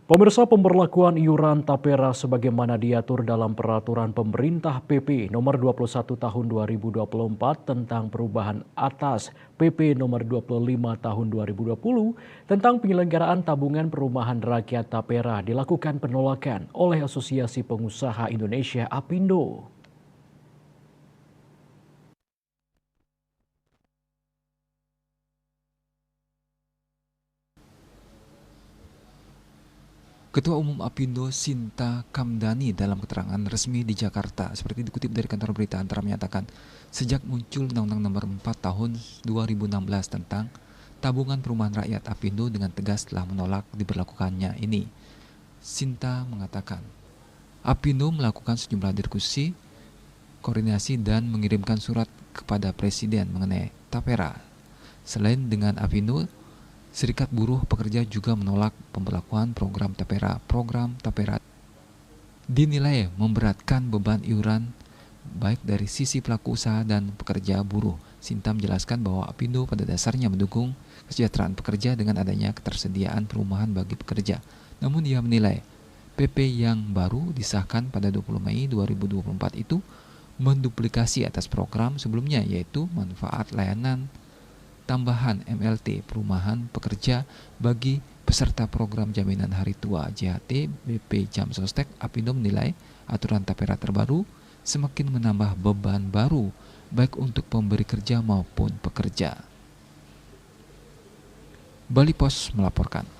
Pemirsa, pemberlakuan iuran tapera sebagaimana diatur dalam peraturan pemerintah PP nomor 21 tahun 2024 tentang perubahan atas PP nomor 25 tahun 2020 tentang penyelenggaraan tabungan perumahan rakyat tapera dilakukan penolakan oleh Asosiasi Pengusaha Indonesia APindo. Ketua Umum APindo Sinta Kamdani dalam keterangan resmi di Jakarta seperti dikutip dari kantor berita Antara menyatakan sejak muncul Undang-Undang Nomor 4 Tahun 2016 tentang Tabungan Perumahan Rakyat, APindo dengan tegas telah menolak diberlakukannya ini. Sinta mengatakan APindo melakukan sejumlah diskusi, koordinasi dan mengirimkan surat kepada Presiden mengenai tapera. Selain dengan APindo, Serikat Buruh Pekerja juga menolak pemberlakuan program tapera. Program tapera dinilai memberatkan beban iuran baik dari sisi pelaku usaha dan pekerja buruh. Sinta menjelaskan bahwa APindo pada dasarnya mendukung kesejahteraan pekerja dengan adanya ketersediaan perumahan bagi pekerja. Namun ia menilai PP yang baru disahkan pada 20 Mei 2024 itu menduplikasi atas program sebelumnya, yaitu manfaat layanan tambahan MLT perumahan pekerja bagi peserta program jaminan hari tua JHT BP Jam Sostek. APindo menilai aturan tapera terbaru semakin menambah beban baru baik untuk pemberi kerja maupun pekerja. Bali Pos melaporkan.